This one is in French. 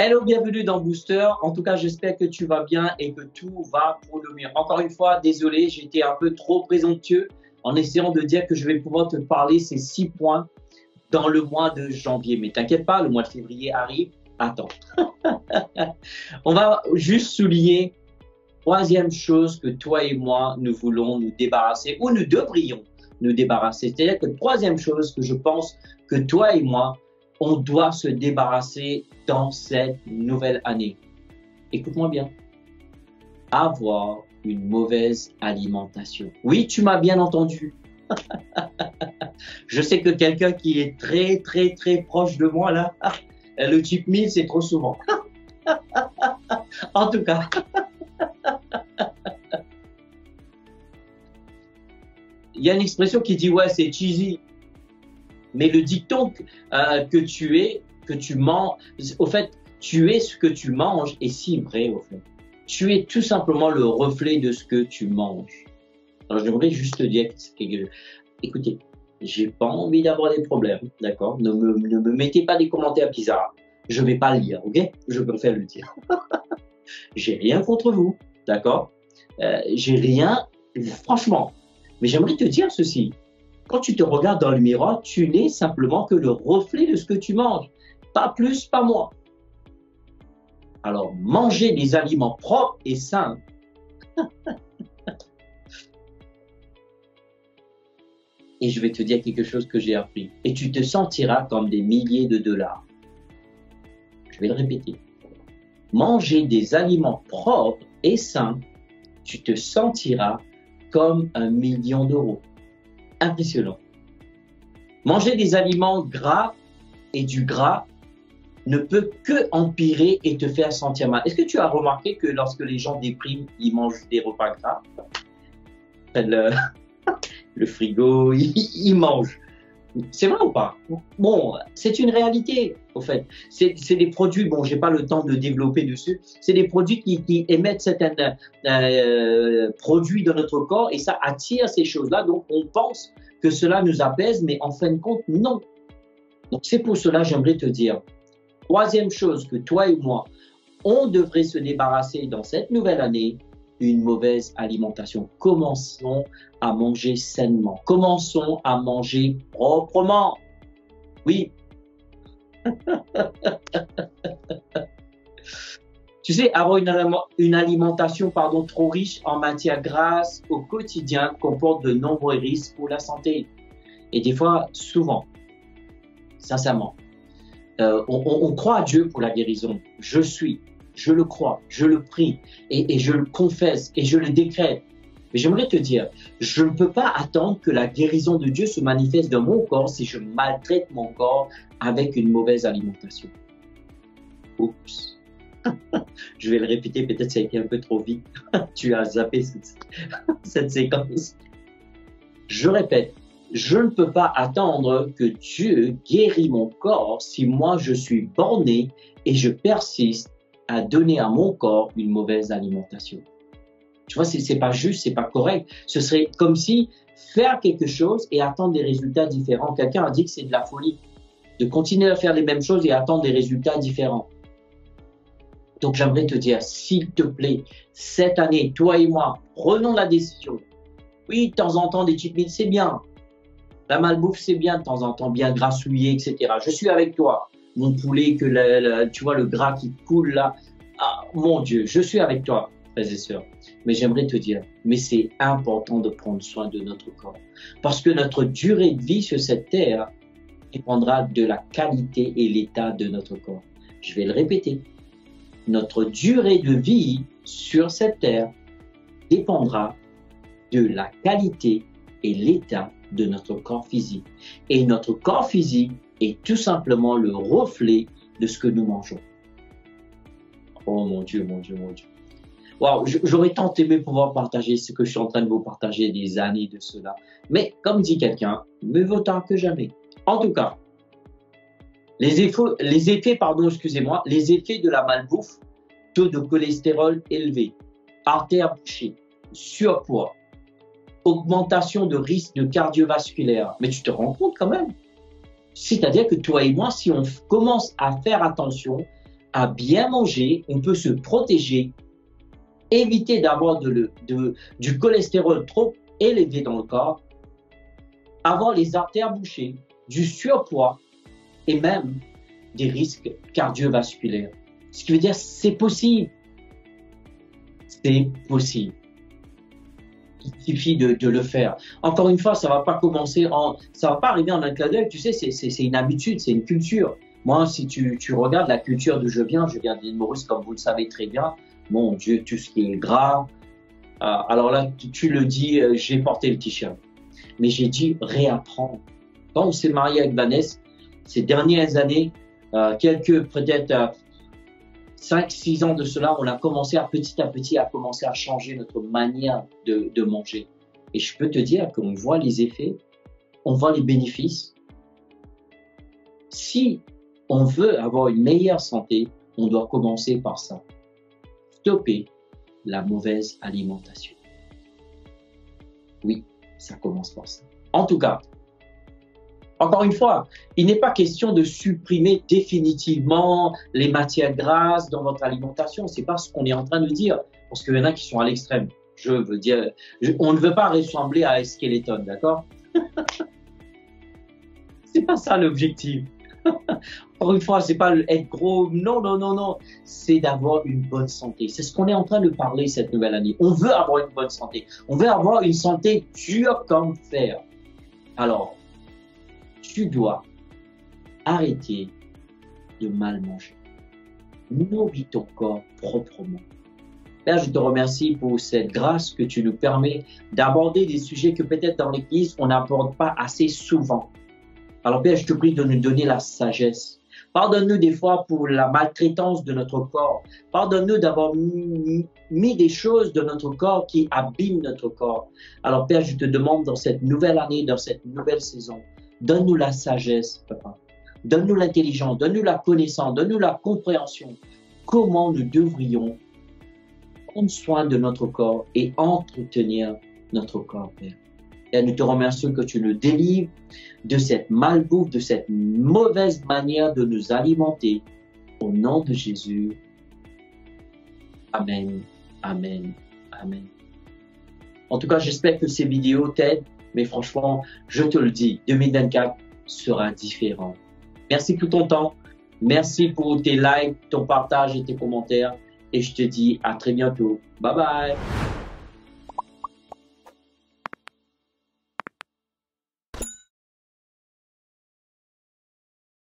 Hello, bienvenue dans Booster. En tout cas, j'espère que tu vas bien et que tout va pour le mieux. Encore une fois, désolé, j'étais un peu trop présomptueux en essayant de dire que je vais pouvoir te parler ces 6 points dans le mois de janvier. Mais t'inquiète pas, le mois de février arrive. Attends. On va juste souligner, troisième chose que toi et moi, nous voulons nous débarrasser ou nous devrions nous débarrasser. C'est-à-dire que troisième chose que je pense que toi et moi, on doit se débarrasser dans cette nouvelle année. Écoute-moi bien. Avoir une mauvaise alimentation. Oui, tu m'as bien entendu. Je sais que quelqu'un qui est très proche de moi là, le cheat meal, c'est trop souvent. En tout cas. Il y a une expression qui dit ouais, c'est cheesy. Mais le dicton que tu manges, au fait, tu es ce que tu manges est si vrai, au fait. Tu es tout simplement le reflet de ce que tu manges. Alors, je voudrais juste te dire, écoutez, j'ai pas envie d'avoir des problèmes, d'accord? Ne me mettez pas des commentaires bizarres. Je vais pas lire, ok? Je préfère le dire. J'ai rien contre vous, d'accord? J'ai rien, franchement. Mais j'aimerais te dire ceci. Quand tu te regardes dans le miroir, tu n'es simplement que le reflet de ce que tu manges. Pas plus, pas moins. Alors, manger des aliments propres et sains. Et je vais te dire quelque chose que j'ai appris. Et tu te sentiras comme des milliers de dollars. Je vais le répéter. Manger des aliments propres et sains, tu te sentiras comme 1 million d'euros. Impressionnant. Manger des aliments gras et du gras ne peut que empirer et te faire sentir mal. Est-ce que tu as remarqué que lorsque les gens dépriment, ils mangent des repas gras? Le frigo, ils mangent. C'est vrai ou pas? Bon, c'est une réalité, au fait. C'est des produits, bon, j'ai pas le temps de développer dessus, c'est des produits qui émettent certains produits dans notre corps et ça attire ces choses-là. Donc, on pense que cela nous apaise, mais en fin de compte, non. Donc, c'est pour cela, j'aimerais te dire, troisième chose que toi et moi, on devrait se débarrasser dans cette nouvelle année, une mauvaise alimentation. Commençons à manger sainement. Commençons à manger proprement. Oui. Tu sais, avoir une alimentation trop riche en matières grasses au quotidien comporte de nombreux risques pour la santé. Et des fois, souvent, sincèrement, on croit à Dieu pour la guérison. Je le crois, je le prie et je le confesse et je le décrète. Mais j'aimerais te dire, je ne peux pas attendre que la guérison de Dieu se manifeste dans mon corps si je maltraite mon corps avec une mauvaise alimentation. Oups. Je vais le répéter, peut-être ça a été un peu trop vite. Tu as zappé cette séquence. Je répète, je ne peux pas attendre que Dieu guérisse mon corps si moi je suis borné et je persiste à donner à mon corps une mauvaise alimentation. Tu vois, c'est pas juste, c'est pas correct. Ce serait comme si faire quelque chose et attendre des résultats différents. Quelqu'un a dit que c'est de la folie de continuer à faire les mêmes choses et attendre des résultats différents. Donc, j'aimerais te dire, s'il te plaît, cette année, toi et moi, prenons la décision. Oui, de temps en temps, des cheat meals, c'est bien. La malbouffe, c'est bien de temps en temps, bien grassouillé, etc. Je suis avec toi. Mon poulet, tu vois, le gras qui coule là. Ah, mon Dieu, je suis avec toi, frères et sœurs. Mais j'aimerais te dire, mais c'est important de prendre soin de notre corps. Parce que notre durée de vie sur cette terre dépendra de la qualité et l'état de notre corps. Je vais le répéter. Notre durée de vie sur cette terre dépendra de la qualité et l'état de notre corps physique. Et notre corps physique est tout simplement le reflet de ce que nous mangeons. Oh mon Dieu, mon Dieu, mon Dieu. Waouh, j'aurais tant aimé pouvoir partager ce que je suis en train de vous partager des années de cela. Mais comme dit quelqu'un, mieux vaut tard que jamais. En tout cas, les effets de la malbouffe, taux de cholestérol élevé, artères bouchées, surpoids, augmentation de risque de cardiovasculaire. Mais tu te rends compte quand même? C'est-à-dire que toi et moi, si on commence à faire attention à bien manger, on peut se protéger, éviter d'avoir du cholestérol trop élevé dans le corps, avoir les artères bouchées, du surpoids et même des risques cardiovasculaires. Ce qui veut dire c'est possible. C'est possible. Il suffit de le faire. Encore une fois, ça va pas arriver en un clin d'œil. Tu sais, c'est une habitude, c'est une culture. Moi, si tu regardes la culture d'où je viens de l'île Maurice, comme vous le savez très bien. Mon Dieu, tout ce qui est gras. Alors là, tu le dis, j'ai porté le t-shirt. Mais j'ai dû réapprendre. Quand on s'est marié avec Vanessa, ces dernières années, peut-être 5-6 ans de cela, on a commencé petit à petit à changer notre manière de manger. Et je peux te dire qu'on voit les effets, on voit les bénéfices. Si on veut avoir une meilleure santé, on doit commencer par ça. Stopper la mauvaise alimentation. Oui, ça commence par ça. En tout cas, encore une fois, il n'est pas question de supprimer définitivement les matières grasses dans votre alimentation. C'est pas ce qu'on est en train de dire, parce qu'il y en a qui sont à l'extrême. Je veux dire, on ne veut pas ressembler à un Skeleton, d'accord? C'est pas ça l'objectif. Encore une fois, c'est pas être gros. Non. C'est d'avoir une bonne santé. C'est ce qu'on est en train de parler cette nouvelle année. On veut avoir une bonne santé. On veut avoir une santé dure comme fer. Alors, tu dois arrêter de mal manger. Nourris ton corps proprement. Père, je te remercie pour cette grâce que tu nous permets d'aborder des sujets que peut-être dans l'Église, on n'aborde pas assez souvent. Alors Père, je te prie de nous donner la sagesse. Pardonne-nous des fois pour la maltraitance de notre corps. Pardonne-nous d'avoir mis des choses de notre corps qui abîment notre corps. Alors Père, je te demande dans cette nouvelle année, dans cette nouvelle saison, donne-nous la sagesse, Papa. Donne-nous l'intelligence, donne-nous la connaissance, donne-nous la compréhension. Comment nous devrions prendre soin de notre corps et entretenir notre corps, Père. Et nous te remercions que tu nous délivres de cette malbouffe, de cette mauvaise manière de nous alimenter. Au nom de Jésus. Amen, amen, amen. En tout cas, j'espère que ces vidéos t'aident, mais franchement, je te le dis, 2024 sera différent. Merci pour ton temps. Merci pour tes likes, ton partage et tes commentaires. Et je te dis à très bientôt. Bye bye.